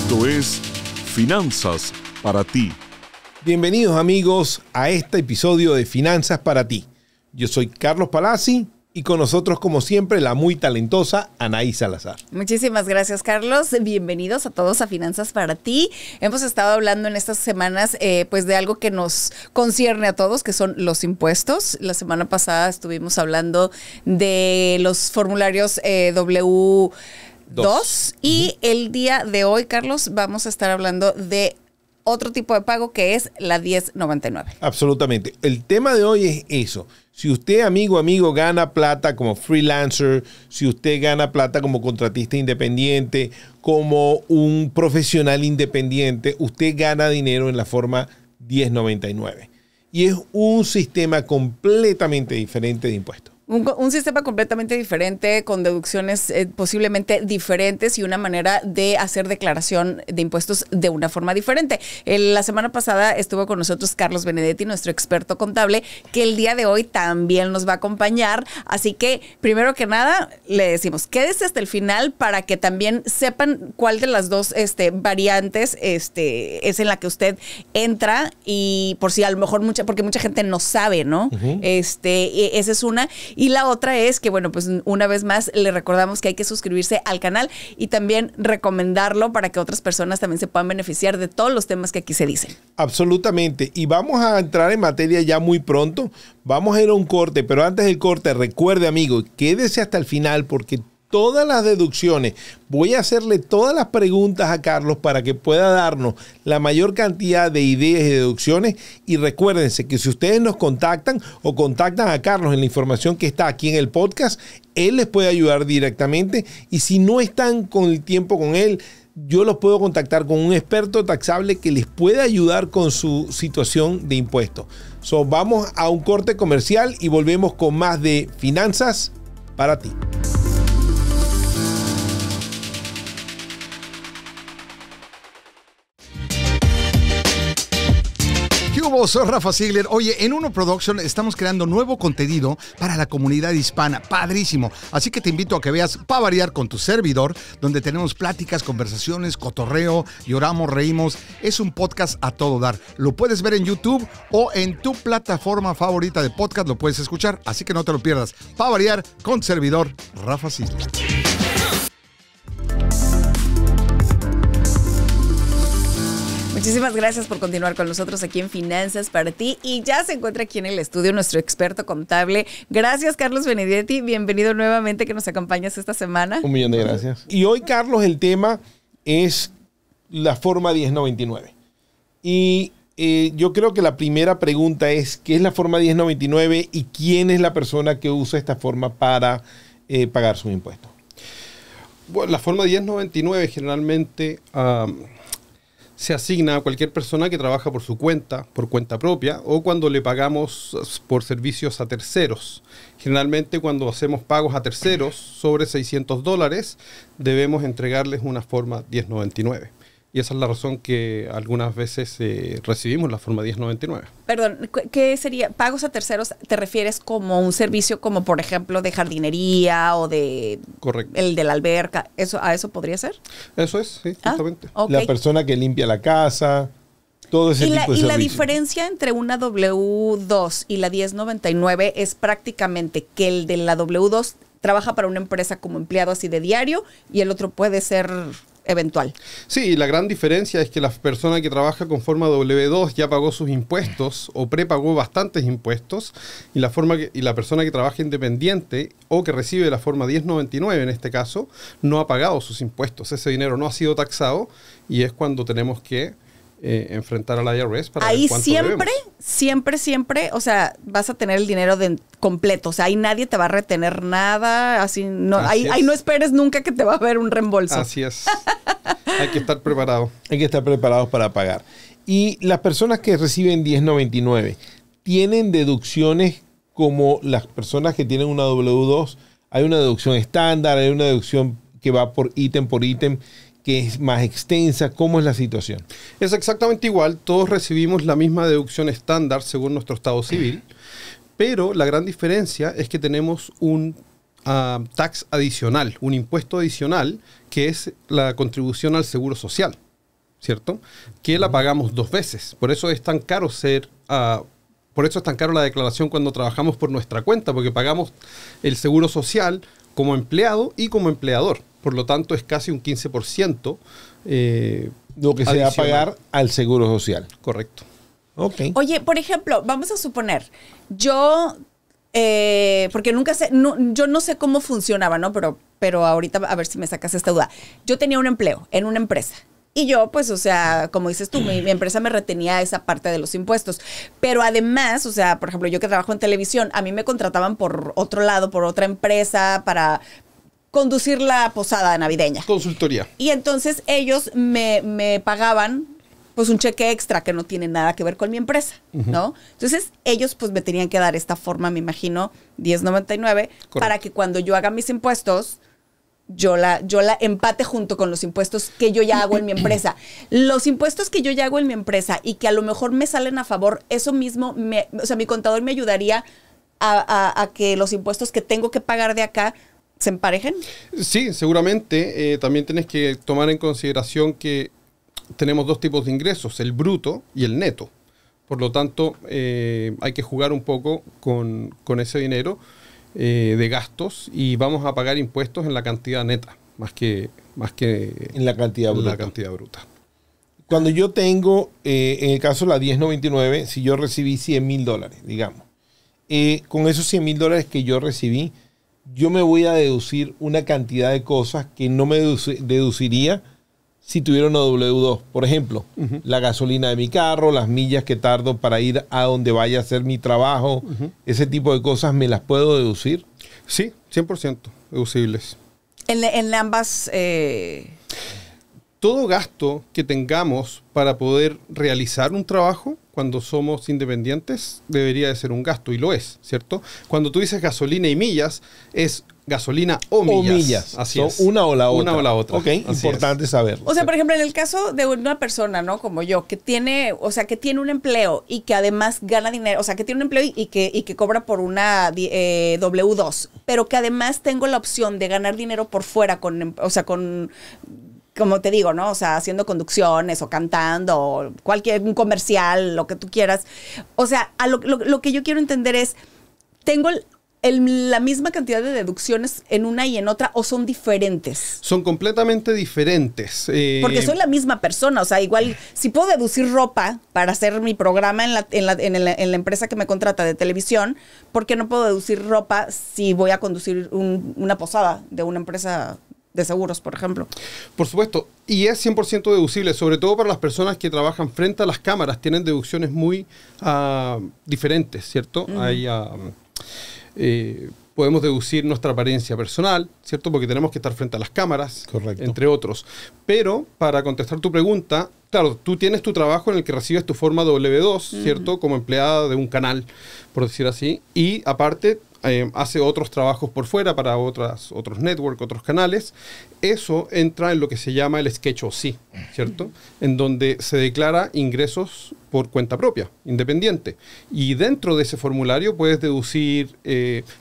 Esto es Finanzas para ti. Bienvenidos amigos a este episodio de Finanzas para ti. Yo soy Carlos Palazzi y con nosotros como siempre la muy talentosa Anaí Salazar. Muchísimas gracias, Carlos. Bienvenidos a todos a Finanzas para ti. Hemos estado hablando en estas semanas pues de algo que nos concierne a todos, que son los impuestos. La semana pasada estuvimos hablando de los formularios W2 y el día de hoy, Carlos, vamos a estar hablando de otro tipo de pago que es la 1099. Absolutamente. El tema de hoy es eso. Si usted, amigo, gana plata como freelancer, si usted gana plata como contratista independiente, como un profesional independiente, usted gana dinero en la forma 1099. Y es un sistema completamente diferente de impuestos. Un sistema completamente diferente, con deducciones posiblemente diferentes y una manera de hacer declaración de impuestos de una forma diferente. La semana pasada estuvo con nosotros Carlos Benedetti, nuestro experto contable, que el día de hoy también nos va a acompañar. Así que, primero que nada, le decimos, quédese hasta el final para que también sepan cuál de las dos variantes es en la que usted entra y por si a lo mejor porque mucha gente no sabe, ¿no? Esa es una. Y la otra es que, bueno, pues una vez más le recordamos que hay que suscribirse al canal y también recomendarlo para que otras personas también se puedan beneficiar de todos los temas que aquí se dicen. Absolutamente. Y vamos a entrar en materia ya muy pronto. Vamos a ir a un corte, pero antes del corte, recuerde, amigo, quédese hasta el final porque todas las deducciones, voy a hacerle todas las preguntas a Carlos para que pueda darnos la mayor cantidad de ideas y deducciones. Y recuérdense que si ustedes nos contactan o contactan a Carlos en la información que está aquí en el podcast, él les puede ayudar directamente. Y si no están con el tiempo con él, yo los puedo contactar con un experto taxable que les puede ayudar con su situación de impuestos. Vamos a un corte comercial y volvemos con más de Finanzas para ti. Soy Rafa Ziegler. Oye, en Uno Production estamos creando nuevo contenido para la comunidad hispana. Padrísimo. Así que te invito a que veas Pa' Variar con tu servidor, donde tenemos pláticas, conversaciones, cotorreo, lloramos, reímos. Es un podcast a todo dar. Lo puedes ver en YouTube o en tu plataforma favorita de podcast. Lo puedes escuchar, así que no te lo pierdas. Pa' Variar con tu servidor, Rafa Ziegler. Muchísimas gracias por continuar con nosotros aquí en Finanzas para ti. Y ya se encuentra aquí en el estudio nuestro experto contable. Gracias, Carlos Benedetti. Bienvenido nuevamente que nos acompañas esta semana. 1.000.000 de gracias. Y hoy, Carlos, el tema es la forma 1099. Y yo creo que la primera pregunta es, ¿qué es la forma 1099 y quién es la persona que usa esta forma para pagar sus impuestos? Bueno, la forma 1099 generalmente se asigna a cualquier persona que trabaja por su cuenta, por cuenta propia, o cuando le pagamos por servicios a terceros. Generalmente cuando hacemos pagos a terceros sobre $600, debemos entregarles una forma 1099. Y esa es la razón que algunas veces recibimos la forma 1099. Perdón, ¿qué sería? ¿Pagos a terceros te refieres como un servicio como, por ejemplo, de jardinería o de... Correcto. El de la alberca? ¿A eso podría ser? Eso es, sí, justamente. Okay. La persona que limpia la casa, todo ese tipo de servicios. ¿Y la diferencia entre una W2 y la 1099 es prácticamente que el de la W2 trabaja para una empresa como empleado así de diario y el otro puede ser eventual? Sí, la gran diferencia es que la persona que trabaja con forma W2 ya pagó sus impuestos o prepagó bastantes impuestos y la persona que trabaja independiente o que recibe la forma 1099 en este caso no ha pagado sus impuestos. Ese dinero no ha sido taxado y es cuando tenemos que enfrentar a la IRS para ahí ver cuánto siempre, o sea, vas a tener el dinero completo, o sea, ahí nadie te va a retener nada, así no, ahí no esperes nunca que te va a haber un reembolso. Así es. Hay que estar preparado. Hay que estar preparados para pagar. Y las personas que reciben 1099, ¿tienen deducciones como las personas que tienen una W2? Hay una deducción estándar, hay una deducción que va por ítem, que es más extensa. ¿Cómo es la situación? Es exactamente igual. Todos recibimos la misma deducción estándar según nuestro estado civil, pero la gran diferencia es que tenemos un tax adicional, un impuesto adicional, que es la contribución al seguro social. ¿cierto? Que la pagamos 2 veces. Por eso es tan caro por eso es tan caro la declaración cuando trabajamos por nuestra cuenta, porque pagamos el seguro social como empleado y como empleador. Por lo tanto, es casi un 15%. Lo que se va a adicional. pagar al seguro social. Correcto. Ok. Oye, por ejemplo, vamos a suponer, yo, porque nunca sé, yo no sé cómo funcionaba, ¿no? Pero ahorita a ver si me sacas esta duda. Yo tenía un empleo en una empresa. Y yo, pues, o sea, como dices tú, mi empresa me retenía esa parte de los impuestos. Pero además, o sea, por ejemplo, yo que trabajo en televisión, a mí me contrataban por otro lado, por otra empresa, para conducir la posada navideña. Consultoría. Y entonces ellos me pagaban pues un cheque extra que no tiene nada que ver con mi empresa, ¿no? Entonces ellos pues me tenían que dar esta forma, me imagino, 1099, para que cuando yo haga mis impuestos, yo la empate junto con los impuestos que yo ya hago en mi empresa. Los impuestos que yo ya hago en mi empresa y que a lo mejor me salen a favor, eso mismo, o sea, mi contador me ayudaría a que los impuestos que tengo que pagar de acá se emparejen. Sí, seguramente. También tienes que tomar en consideración que tenemos 2 tipos de ingresos, el bruto y el neto. Por lo tanto, hay que jugar un poco con ese dinero de gastos y vamos a pagar impuestos en la cantidad neta, más que En la cantidad bruta. la cantidad bruta. Cuando yo tengo, en el caso de la 1099, si yo recibí $100,000, digamos, con esos $100,000 que yo recibí, yo me voy a deducir una cantidad de cosas que no me deduciría si tuviera una W2. Por ejemplo, la gasolina de mi carro, las millas que tardo para ir a donde vaya a hacer mi trabajo, ese tipo de cosas, ¿me las puedo deducir? Sí, 100% deducibles. En ambas... Todo gasto que tengamos para poder realizar un trabajo cuando somos independientes debería de ser un gasto, y lo es, ¿cierto? Cuando tú dices gasolina y millas, es gasolina o millas. Así es. Una o la otra. Una o la otra. Ok, importante saberlo. O sea, por ejemplo, en el caso de una persona, ¿no? Como yo, que tiene, o sea, que tiene un empleo y que además gana dinero, o sea, que tiene un empleo y que cobra por una W2, pero que además tengo la opción de ganar dinero por fuera como te digo, ¿no? O sea, haciendo conducciones o cantando o un comercial, lo que tú quieras. O sea, lo que yo quiero entender es, ¿tengo la misma cantidad de deducciones en una y en otra o son diferentes? Son completamente diferentes. Porque soy la misma persona. O sea, igual, si puedo deducir ropa para hacer mi programa en la empresa que me contrata de televisión, ¿por qué no puedo deducir ropa si voy a conducir una posada de una empresa de seguros, por ejemplo? Por supuesto, y es 100% deducible, sobre todo para las personas que trabajan frente a las cámaras, tienen deducciones muy diferentes, ¿cierto? Hay, podemos deducir nuestra apariencia personal, ¿cierto? Porque tenemos que estar frente a las cámaras, correcto, entre otros. Pero, para contestar tu pregunta, claro, tú tienes tu trabajo en el que recibes tu forma W2, ¿cierto? Como empleada de un canal, por decir así, y aparte hace otros trabajos por fuera para otros networks, otros canales. Eso entra en lo que se llama el Sketch OC, ¿cierto? En donde se declara ingresos por cuenta propia, independiente. Y dentro de ese formulario puedes deducir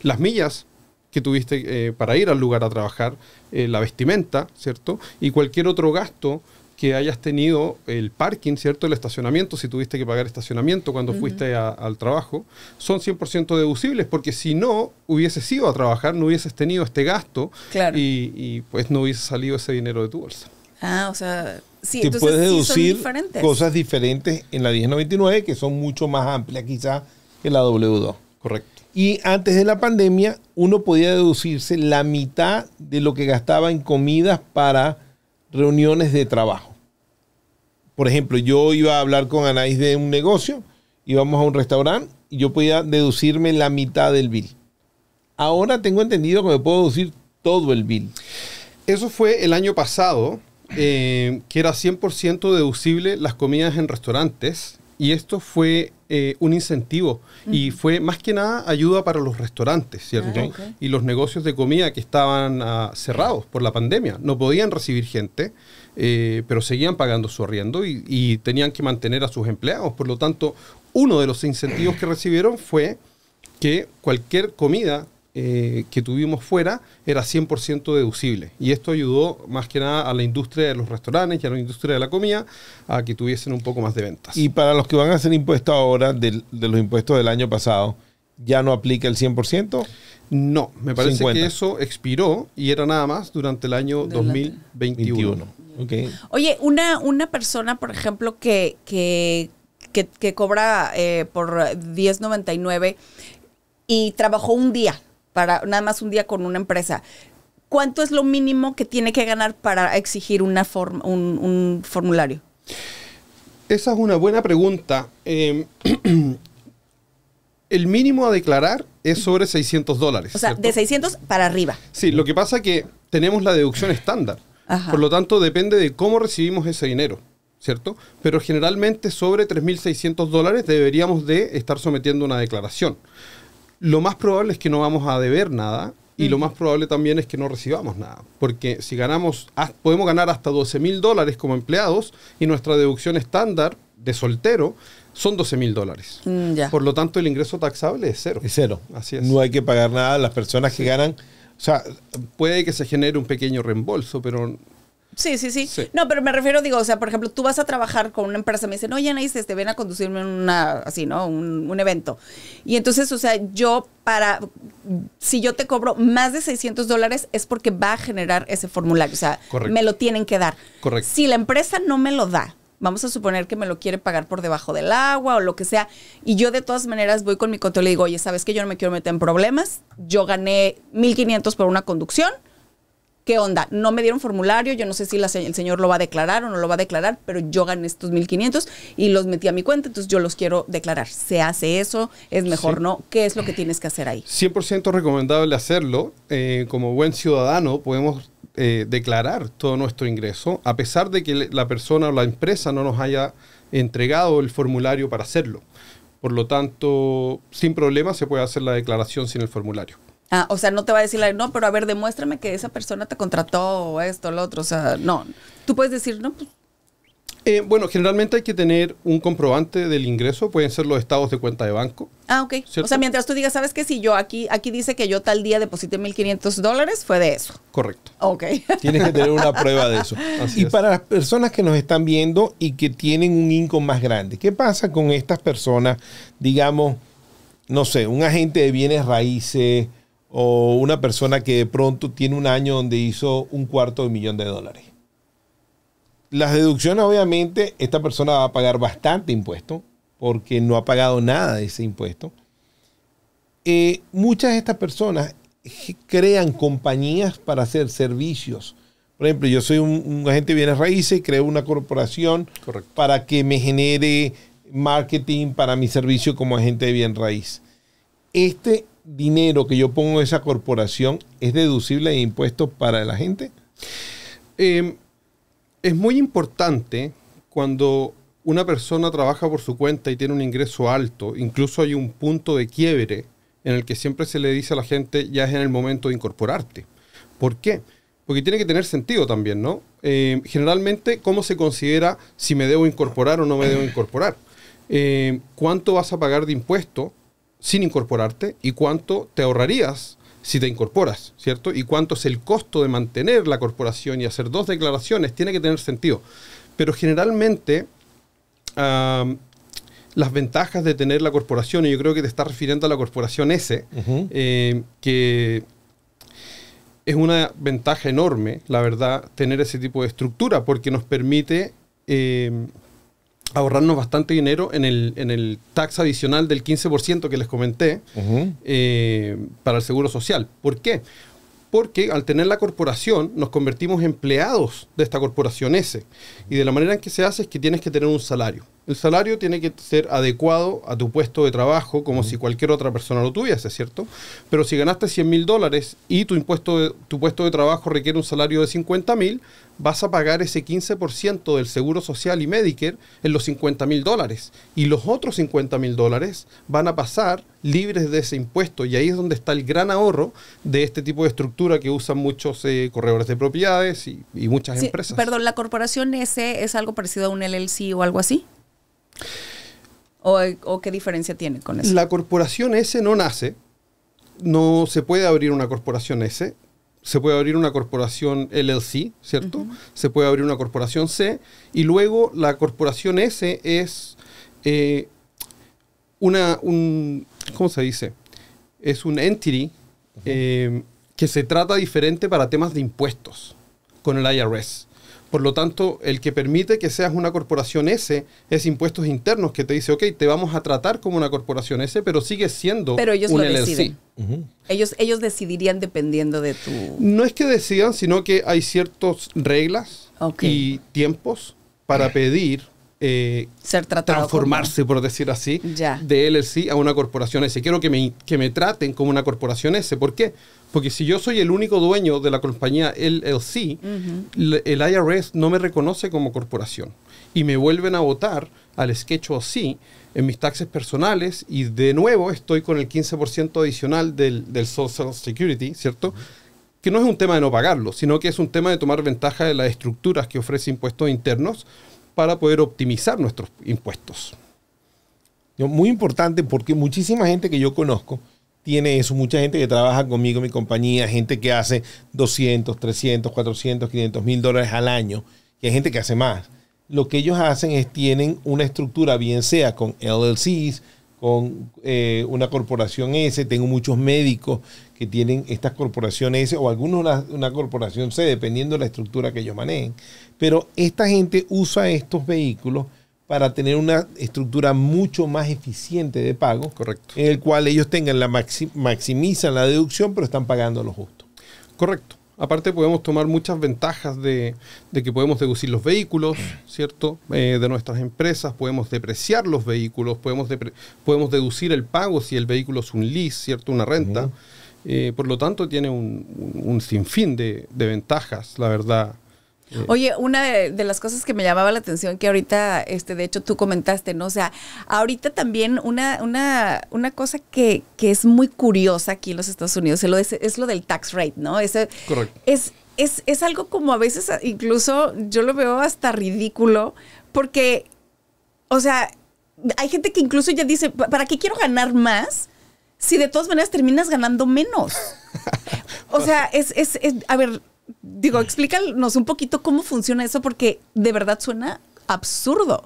las millas que tuviste para ir al lugar a trabajar, la vestimenta, ¿cierto? Y cualquier otro gasto que hayas tenido, el parking, ¿cierto? El estacionamiento, si tuviste que pagar estacionamiento cuando fuiste al trabajo, son 100% deducibles, porque si no hubieses ido a trabajar, no hubieses tenido este gasto, claro, y pues no hubiese salido ese dinero de tu bolsa. Ah, o sea, sí, te entonces puedes deducir sí son diferentes. cosas diferentes en la 1099 que son mucho más amplias quizás que la W2. Correcto. Y antes de la pandemia, uno podía deducirse la mitad de lo que gastaba en comidas para reuniones de trabajo. Por ejemplo, yo iba a hablar con Anaís de un negocio, íbamos a un restaurante y yo podía deducirme la mitad del bill. Ahora tengo entendido que me puedo deducir todo el bill. Eso fue el año pasado, que era 100% deducible las comidas en restaurantes, y esto fue un incentivo y fue más que nada ayuda para los restaurantes, ¿cierto? Okay. Y los negocios de comida que estaban cerrados por la pandemia. No podían recibir gente, pero seguían pagando su arriendo y tenían que mantener a sus empleados. Por lo tanto, uno de los incentivos que recibieron fue que cualquier comida que tuvimos fuera era 100% deducible. Y esto ayudó más que nada a la industria de los restaurantes y a la industria de la comida a que tuviesen un poco más de ventas. Y para los que van a hacer impuestos ahora, de los impuestos del año pasado, ¿ya no aplica el 100%? No, me parece 50. que eso expiró y era nada más durante el año 2021. Okay. Oye, una persona, por ejemplo, que cobra por $10.99 y trabajó un día, nada más un día con una empresa, ¿cuánto es lo mínimo que tiene que ganar para exigir un formulario? Esa es una buena pregunta. El mínimo a declarar es sobre $600. O sea, ¿cierto? de 600 para arriba. Sí, lo que pasa es que tenemos la deducción estándar. Ajá. Por lo tanto, depende de cómo recibimos ese dinero, ¿cierto? Pero generalmente sobre $3.600 deberíamos de estar sometiendo una declaración. Lo más probable es que no vamos a deber nada y lo más probable también es que no recibamos nada. Porque si podemos ganar hasta $12.000 como empleados y nuestra deducción estándar de soltero son $12.000. Ya. Por lo tanto, el ingreso taxable es cero. Es cero. Así es. No hay que pagar nada a las personas que ganan. O sea, Puede que se genere un pequeño reembolso, pero Sí. Sí. No, pero me refiero, digo, o sea, por ejemplo, tú vas a trabajar con una empresa, me dicen, oye, Anaís, ven a conducirme un evento. Y entonces, o sea, si yo te cobro más de $600 es porque va a generar ese formulario, o sea, Correcto. me lo tienen que dar. Correcto. Si la empresa no me lo da, vamos a suponer que me lo quiere pagar por debajo del agua o lo que sea, y yo de todas maneras voy con mi contador y le digo, oye, ¿sabes qué? Yo no me quiero meter en problemas, yo gané $1,500 por una conducción, ¿qué onda? No me dieron formulario, yo no sé si el señor lo va a declarar o no lo va a declarar, pero yo gané estos $1,500 y los metí a mi cuenta, entonces yo los quiero declarar. ¿Se hace eso? ¿Es mejor Sí. no? ¿Qué es lo que tienes que hacer ahí? 100% recomendable hacerlo. Como buen ciudadano podemos declarar todo nuestro ingreso, a pesar de que la persona o la empresa no nos haya entregado el formulario para hacerlo. Por lo tanto, sin problema se puede hacer la declaración sin el formulario. Ah, o sea, no te va a decir, no, pero a ver, demuéstrame que esa persona te contrató o esto, lo otro. O sea, no. Tú puedes decir, no, pues. Bueno, generalmente hay que tener un comprobante del ingreso, pueden ser los estados de cuenta de banco. Ah, ok. ¿Cierto? O sea, mientras tú digas, ¿sabes qué? Si yo aquí dice que yo tal día deposité $1,500, fue de eso. Correcto. Ok. tienes que tener una prueba de eso. Así Y es. para las personas que nos están viendo y que tienen un income más grande, ¿qué pasa con estas personas? Digamos, no sé, un agente de bienes raíces o una persona que de pronto tiene un año donde hizo $250,000. Las deducciones, obviamente, esta persona va a pagar bastante impuesto porque no ha pagado nada de ese impuesto. Muchas de estas personas crean compañías para hacer servicios. Por ejemplo, yo soy un agente de bienes raíces, creo una corporación Correcto. para que me genere marketing para mi servicio como agente de bien raíz. Este dinero que yo pongo en esa corporación es deducible de impuestos para la gente. Es muy importante cuando una persona trabaja por su cuenta y tiene un ingreso alto, incluso hay un punto de quiebre en el que siempre se le dice a la gente, ya es en el momento de incorporarte. ¿Por qué? Porque tiene que tener sentido también, ¿no? Generalmente, ¿cómo se considera si me debo incorporar o no me debo incorporar? ¿Cuánto vas a pagar de impuesto sin incorporarte y cuánto te ahorrarías si te incorporas, ¿cierto? Y cuánto es el costo de mantener la corporación y hacer 2 declaraciones, tiene que tener sentido. Pero generalmente, las ventajas de tener la corporación, y yo creo que te estás refiriendo a la corporación S, que es una ventaja enorme, la verdad, tener ese tipo de estructura, porque nos permite ahorrarnos bastante dinero en el tax adicional del 15% que les comenté para el seguro social. ¿Por qué? Porque al tener la corporación nos convertimos en empleados de esta corporación S. Y de la manera en que se hace es que tienes que tener un salario. El salario tiene que ser adecuado a tu puesto de trabajo como si cualquier otra persona lo tuviese, ¿cierto? Pero si ganaste $100,000 y tu puesto de trabajo requiere un salario de $50,000, vas a pagar ese 15% del seguro social y Medicare en los $50,000. Y los otros $50,000 van a pasar libres de ese impuesto. Y ahí es donde está el gran ahorro de este tipo de estructura que usan muchos corredores de propiedades y muchas empresas. Perdón, ¿la corporación S es algo parecido a un LLC o algo así? ¿O qué diferencia tiene con eso? La corporación S no nace no se puede abrir una corporación S, se puede abrir una corporación LLC, ¿cierto? Se puede abrir una corporación C, y luego la corporación S es ¿cómo se dice? Es un entity que se trata diferente para temas de impuestos con el IRS. Por lo tanto, el que permite que seas una corporación S es impuestos internos, que te dice, ok, te vamos a tratar como una corporación S, pero sigues siendo Pero ellos un lo LLC. deciden. Ellos decidirían dependiendo de tu... No es que decidan, sino que hay ciertas reglas Ok. y tiempos para pedir ser tratado transformarse, por decir así, Ya. de LLC a una corporación S. Quiero que me traten como una corporación S. ¿Por qué? Porque si yo soy el único dueño de la compañía LLC, el IRS no me reconoce como corporación. Y me vuelven a votar al Schedule C en mis taxes personales, y de nuevo estoy con el 15% adicional del Social Security, ¿cierto? Que no es un tema de no pagarlo, sino que es un tema de tomar ventaja de las estructuras que ofrece impuestos internos para poder optimizar nuestros impuestos. Muy importante, porque muchísima gente que yo conozco tiene eso. Mucha gente que trabaja conmigo, mi compañía, gente que hace 200, 300, 400, 500 mil dólares al año, y hay gente que hace más. Lo que ellos hacen es tienen una estructura, bien sea con LLCs, con una corporación S. Tengo muchos médicos que tienen estas corporaciones S, o algunos una corporación C, dependiendo de la estructura que ellos manejen. Pero esta gente usa estos vehículos para tener una estructura mucho más eficiente de pago. Correcto. En el cual ellos tengan maximizan la deducción, pero están pagando lo justo. Correcto. Aparte podemos tomar muchas ventajas de que podemos deducir los vehículos, ¿cierto? De nuestras empresas, podemos depreciar los vehículos, podemos deducir el pago si el vehículo es un lease, ¿cierto? Una renta. Por lo tanto, tiene un sinfín de ventajas, la verdad. Oye, una de las cosas que me llamaba la atención, que ahorita, de hecho, tú comentaste, ¿no? O sea, ahorita también una cosa que es muy curiosa aquí en los Estados Unidos es lo del tax rate, ¿no? Correcto. Es algo como a veces, incluso yo lo veo hasta ridículo, porque, o sea, hay gente que incluso ya dice, ¿para qué quiero ganar más si de todas maneras terminas ganando menos? O sea, a ver... Digo, explícanos un poquito cómo funciona eso, porque de verdad suena absurdo.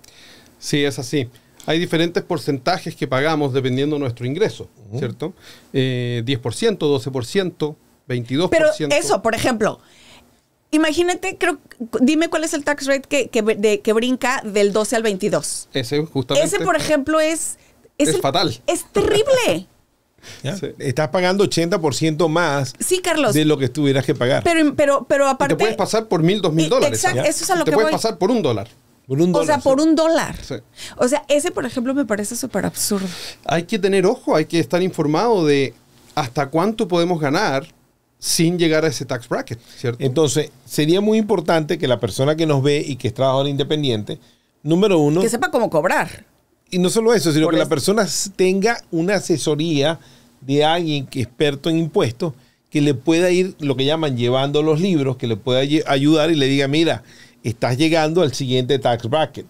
Sí, es así. Hay diferentes porcentajes que pagamos dependiendo de nuestro ingreso, ¿cierto? 10%, 12%, 22%. Pero eso, por ejemplo, imagínate, dime cuál es el tax rate que brinca del 12 al 22. Ese, justamente. Ese, por ejemplo, es fatal. Es terrible. ¿Ya? Sí. Estás pagando 80% más Sí, Carlos. de lo que tuvieras que pagar. Pero Y aparte... te puedes pasar por $1,000, $2,000. Exacto, ¿ya? eso es a lo Te que puedes voy. pasar por $1. Por $1. O sea, por $1. Sí. O sea, ese, por ejemplo, me parece súper absurdo. Hay que tener ojo, hay que estar informado de hasta cuánto podemos ganar sin llegar a ese tax bracket, ¿cierto? Entonces, sería muy importante que la persona que nos ve y que es trabajadora independiente, número uno, Que sepa cómo cobrar. y no solo eso, sino Por que la eso. persona tenga una asesoría de alguien que es experto en impuestos, que le pueda ir, lo que llaman, llevando los libros, que le pueda ayudar y le diga, mira, estás llegando al siguiente tax bracket.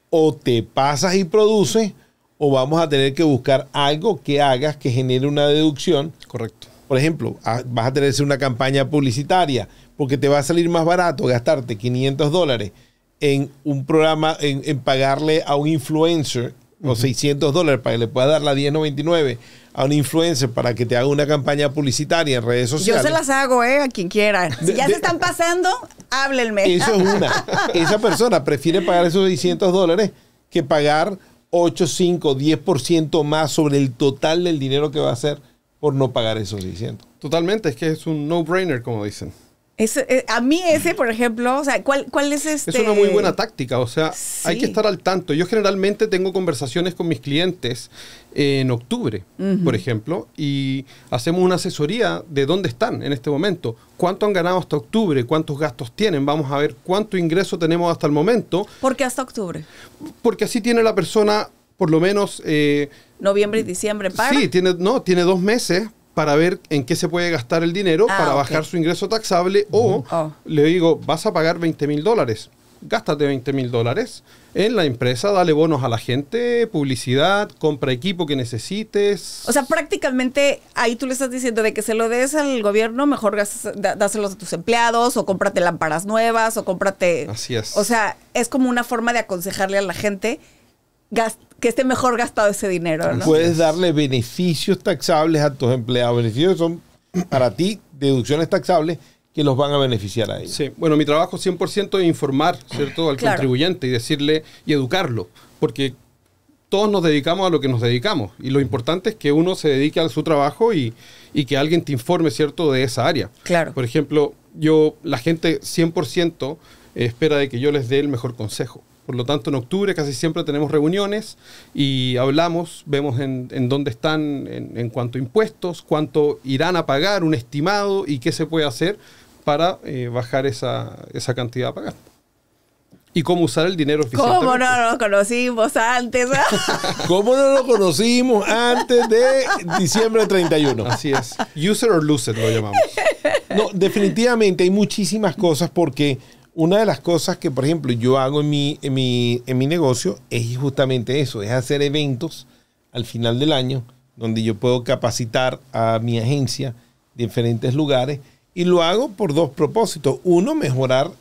O te pasas y produces, o vamos a tener que buscar algo que hagas que genere una deducción. Correcto. Por ejemplo, vas a tener que hacer una campaña publicitaria, porque te va a salir más barato gastarte $500 en un programa, en pagarle a un influencer, o $600 para que le pueda dar la 1099 a un influencer para que te haga una campaña publicitaria en redes sociales. Yo se las hago, a quien quiera. Si ya se están pasando, háblenme. Eso es una. Esa persona prefiere pagar esos $600 que pagar 8, 5, 10% más sobre el total del dinero que va a hacer por no pagar esos 600. Totalmente, es que es un no-brainer, como dicen. A mí ese, por ejemplo, o sea, ¿cuál es Es una muy buena táctica, o sea, hay Sí. que estar al tanto. Yo generalmente tengo conversaciones con mis clientes en octubre, por ejemplo, y hacemos una asesoría de dónde están en este momento, cuánto han ganado hasta octubre, cuántos gastos tienen, vamos a ver cuánto ingreso tenemos hasta el momento, ¿Por qué hasta octubre? porque así tiene la persona por lo menos... Noviembre y diciembre, ¿para? Sí, tiene 2 meses para ver en qué se puede gastar el dinero para ok. bajar su ingreso taxable, o le digo, vas a pagar $20,000. gástate $20,000 en la empresa, dale bonos a la gente, publicidad, compra equipo que necesites. O sea, prácticamente ahí tú le estás diciendo de que se lo des al gobierno, mejor dáselos a tus empleados, o cómprate lámparas nuevas, o cómprate... Así es. O sea, es como una forma de aconsejarle a la gente que esté mejor gastado ese dinero, ¿no? Puedes darle beneficios taxables a tus empleados. Beneficios son para ti deducciones taxables que los van a beneficiar a ellos. Sí, bueno, mi trabajo 100% es informar, ¿cierto?, al contribuyente y decirle y educarlo, porque todos nos dedicamos a lo que nos dedicamos y lo importante es que uno se dedique a su trabajo y que alguien te informe, ¿cierto?, de esa área. Claro. Por ejemplo, la gente 100% espera de que yo les dé el mejor consejo. Por lo tanto, en octubre casi siempre tenemos reuniones y hablamos, vemos en dónde están en cuanto a impuestos, cuánto irán a pagar, un estimado y qué se puede hacer para bajar esa cantidad a pagar. Y cómo usar el dinero eficientemente. ¿Cómo no lo conocimos antes? ¿Cómo no lo conocimos antes de diciembre 31? Así es. Use it or lose it lo llamamos. No, definitivamente hay muchísimas cosas porque una de las cosas que, por ejemplo, yo hago en mi negocio es justamente eso, es hacer eventos al final del año donde yo puedo capacitar a mi agencia de diferentes lugares y lo hago por dos propósitos. Uno, mejorar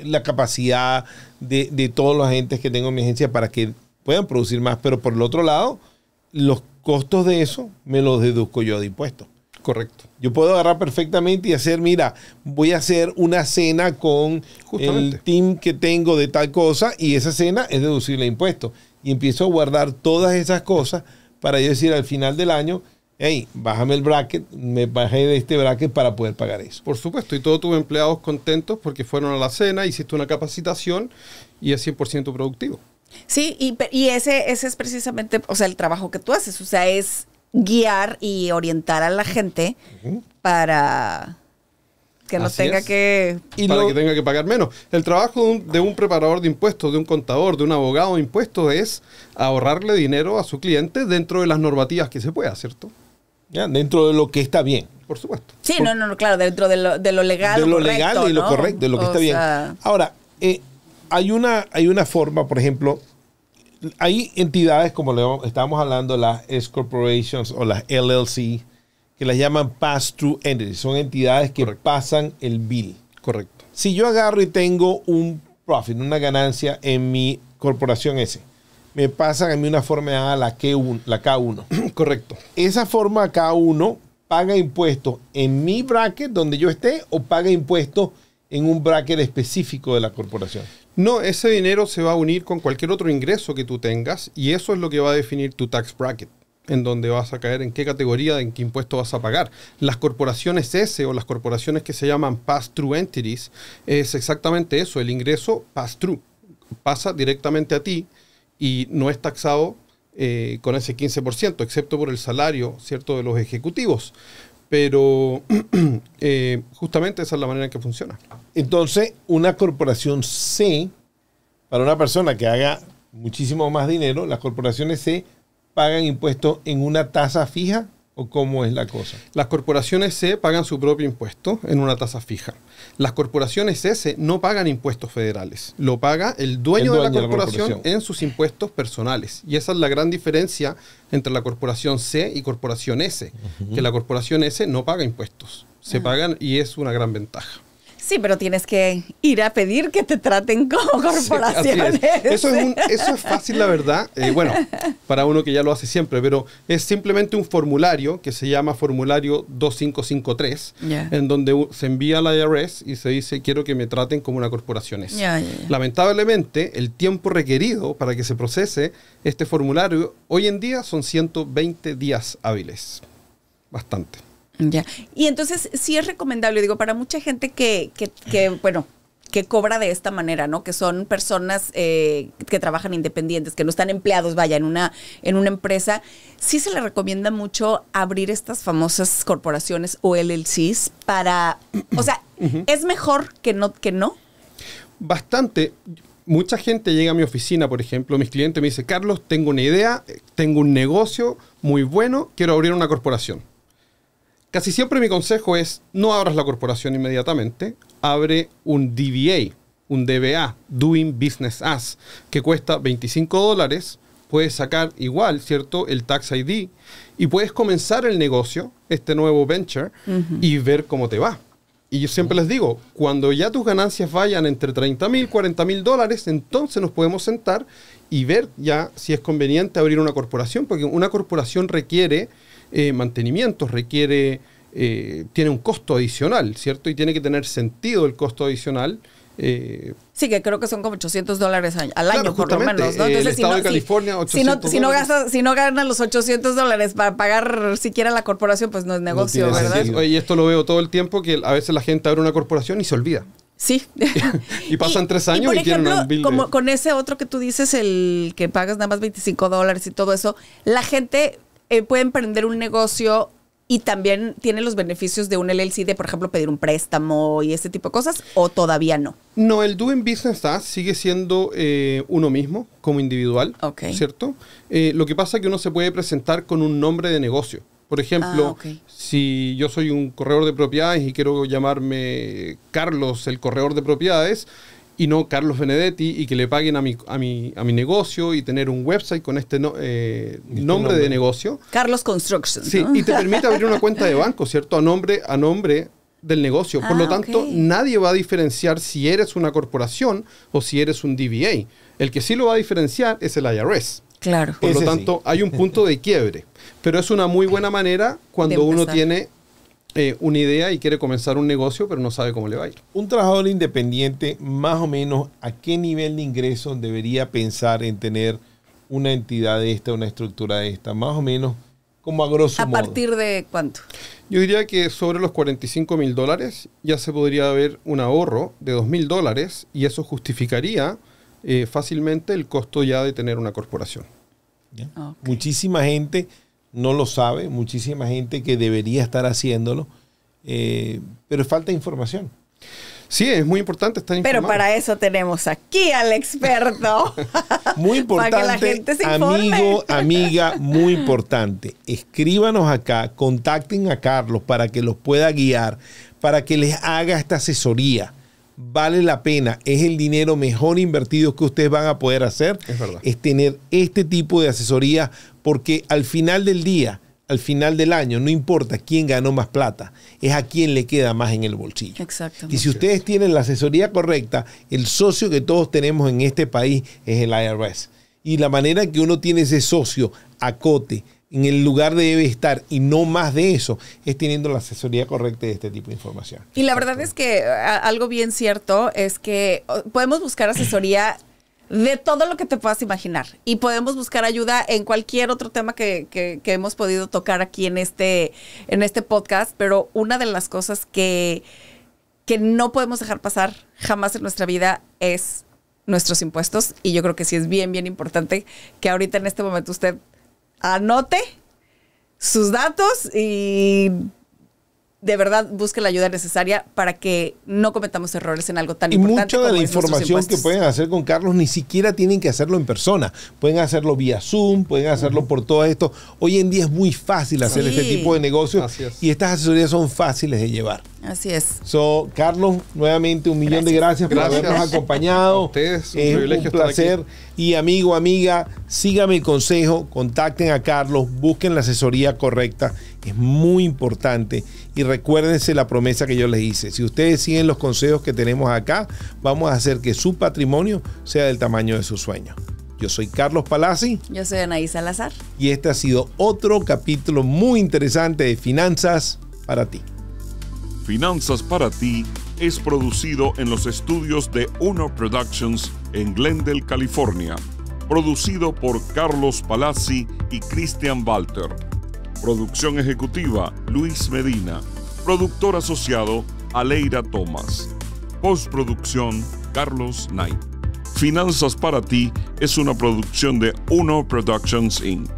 la capacidad de todos los agentes que tengo en mi agencia para que puedan producir más, pero por el otro lado, los costos de eso me los deduzco yo de impuestos. Correcto. Yo puedo agarrar perfectamente y hacer, mira, voy a hacer una cena con el team que tengo de tal cosa y esa cena es deducible de impuestos. Y empiezo a guardar todas esas cosas para yo decir al final del año, hey, bájame el bracket, me bajé de este bracket para poder pagar eso. Por supuesto, y todos tus empleados contentos porque fueron a la cena, hiciste una capacitación y es 100% productivo. Sí, y ese es precisamente, o sea, el trabajo que tú haces, o sea, es guiar y orientar a la gente para que no Así tenga es. que... Para que tenga que pagar menos. El trabajo de un preparador de impuestos, de un contador, de un abogado de impuestos es ahorrarle dinero a su cliente dentro de las normativas que se pueda, ¿cierto? ¿Ya? Dentro de lo que está bien. Por supuesto. Sí, no, claro, dentro de lo legal. De lo correcto, legal y lo ¿no? correcto, de lo que está bien. Ahora, hay una forma, por ejemplo, hay entidades como estábamos hablando, las S Corporations o las LLC, que las llaman pass-through entities. Son entidades que pasan el bill. Correcto. Si yo agarro y tengo un profit, una ganancia en mi corporación S, me pasan a mí una forma llamada la K1. Correcto. Esa forma K1 paga impuestos en mi bracket donde yo esté o paga impuestos en un bracket específico de la corporación. No, ese dinero se va a unir con cualquier otro ingreso que tú tengas y eso es lo que va a definir tu tax bracket, en donde vas a caer, en qué categoría, en qué impuesto vas a pagar. Las corporaciones S o las corporaciones que se llaman pass-through entities es exactamente eso, el ingreso pass-through. Pasa directamente a ti y no es taxado con ese 15%, excepto por el salario, ¿cierto?, de los ejecutivos. Pero justamente esa es la manera en que funciona. Entonces, una corporación C, para una persona que haga muchísimo más dinero, las corporaciones C pagan impuestos en una tasa fija, ¿o cómo es la cosa? Las corporaciones C pagan su propio impuesto en una tasa fija. Las corporaciones S no pagan impuestos federales. Lo paga el dueño de la corporación en sus impuestos personales. Y esa es la gran diferencia entre la corporación C y corporación S. Que la corporación S no paga impuestos. Se pagan y es una gran ventaja. Sí, pero tienes que ir a pedir que te traten como corporaciones. Sí, eso es fácil, la verdad. Bueno, para uno que ya lo hace siempre, pero es simplemente un formulario que se llama formulario 2553, en donde se envía a la IRS y se dice, quiero que me traten como una corporación S. Lamentablemente, el tiempo requerido para que se procese este formulario hoy en día son 120 días hábiles. Bastante. Ya. Y entonces sí es recomendable, digo, para mucha gente que cobra de esta manera, ¿no? Que son personas que trabajan independientes, que no están empleados, vaya, en una empresa, sí se le recomienda mucho abrir estas famosas corporaciones o LLCs para, o sea, ¿es mejor que no? Bastante. Mucha gente llega a mi oficina, por ejemplo, mis clientes me dicen, Carlos, tengo una idea, tengo un negocio muy bueno, quiero abrir una corporación. Casi siempre mi consejo es, no abras la corporación inmediatamente, abre un DBA, un DBA, Doing Business As, que cuesta $25. Puedes sacar igual, ¿cierto?, el Tax ID y puedes comenzar el negocio, este nuevo venture, y ver cómo te va. Y yo siempre les digo, cuando ya tus ganancias vayan entre $30,000, $40,000, entonces nos podemos sentar y ver ya si es conveniente abrir una corporación, porque una corporación requiere mantenimiento, requiere, tiene un costo adicional, ¿cierto? Y tiene que tener sentido el costo adicional. Sí, que creo que son como $800 al año, Claro, por lo menos, ¿no? el estado de California, $800. Si no ganas los $800 para pagar siquiera la corporación, pues no es negocio, tiene ¿verdad? sentido. Y esto lo veo todo el tiempo, que a veces la gente abre una corporación y se olvida. Sí. Y pasan 3 años y tienen un bill como de... con ese otro que tú dices, el que pagas nada más $25 y todo eso, la gente puede emprender un negocio y también tiene los beneficios de un LLC de, por ejemplo, pedir un préstamo y ese tipo de cosas, o todavía no. No, el Doing Business As sigue siendo uno mismo, como individual, Ok. ¿cierto? Lo que pasa es que uno se puede presentar con un nombre de negocio. Por ejemplo, ok. si yo soy un corredor de propiedades y quiero llamarme Carlos, el corredor de propiedades, y no Carlos Benedetti, y que le paguen a mi negocio y tener un website con este nombre de negocio. Carlos Construction. Sí, ¿no? y te permite abrir una cuenta de banco, ¿cierto? A nombre del negocio. Por lo tanto, ok. nadie va a diferenciar si eres una corporación o si eres un DBA. El que sí lo va a diferenciar es el IRS. Claro. Por lo Ese tanto, hay un punto de quiebre. Pero es una muy buena manera cuando De uno empezar. tiene una idea y quiere comenzar un negocio, pero no sabe cómo le va a ir. Un trabajador independiente, más o menos, ¿a qué nivel de ingreso debería pensar en tener una entidad de esta, una estructura de esta? Más o menos, como a grosso ¿A modo. partir de cuánto? Yo diría que sobre los $45,000 ya se podría ver un ahorro de $2,000 y eso justificaría fácilmente el costo ya de tener una corporación. ¿Ya? Ok. Muchísima gente no lo sabe, muchísima gente que debería estar haciéndolo, pero falta información. Sí, es muy importante estar Pero informado. para eso tenemos aquí al experto. Muy importante, Para que la gente se informe. amigo, amiga, muy importante. Escríbanos acá, contacten a Carlos para que los pueda guiar, para que les haga esta asesoría. Vale la pena, es el dinero mejor invertido que ustedes van a poder hacer. Es verdad. Es tener este tipo de asesoría, porque al final del día, al final del año, no importa quién ganó más plata, es a quién le queda más en el bolsillo. Exactamente. Y si ustedes tienen la asesoría correcta, el socio que todos tenemos en este país es el IRS. Y la manera en que uno tiene ese socio acote en el lugar que debe estar y no más de eso, es teniendo la asesoría correcta de este tipo de información. Y la verdad es que algo bien cierto es que podemos buscar asesoría de todo lo que te puedas imaginar. Y podemos buscar ayuda en cualquier otro tema que hemos podido tocar aquí en este podcast. Pero una de las cosas que no podemos dejar pasar jamás en nuestra vida es nuestros impuestos. Y yo creo que sí es bien, bien importante que ahorita en este momento usted anote sus datos y de verdad busque la ayuda necesaria para que no cometamos errores en algo tan Y importante mucha de como la es nuestros información que impuestos. pueden hacer con Carlos ni siquiera tienen que hacerlo en persona. Pueden hacerlo vía Zoom, pueden hacerlo por todo esto. Hoy en día es muy fácil hacer Sí. este tipo de negocios Así es. y estas asesorías son fáciles de llevar. Así es. So, Carlos, nuevamente un millón de gracias por Gracias. habernos acompañado. A ustedes, un Es privilegio un estar placer. aquí. Y amigo, amiga, sígame el consejo, contacten a Carlos, busquen la asesoría correcta. Es muy importante. Y recuérdense la promesa que yo les hice. Si ustedes siguen los consejos que tenemos acá, vamos a hacer que su patrimonio sea del tamaño de sus sueños. Yo soy Carlos Palazzi Yo soy Anaí Salazar. y este ha sido otro capítulo muy interesante de Finanzas para ti. Finanzas para ti es producido en los estudios de Uno Productions en Glendale, California. Producido por Carlos Palazzi y Christian Walter. Producción ejecutiva Luis Medina. Productor asociado Aleira Thomas. Postproducción Carlos Knight. Finanzas para ti es una producción de Uno Productions Inc.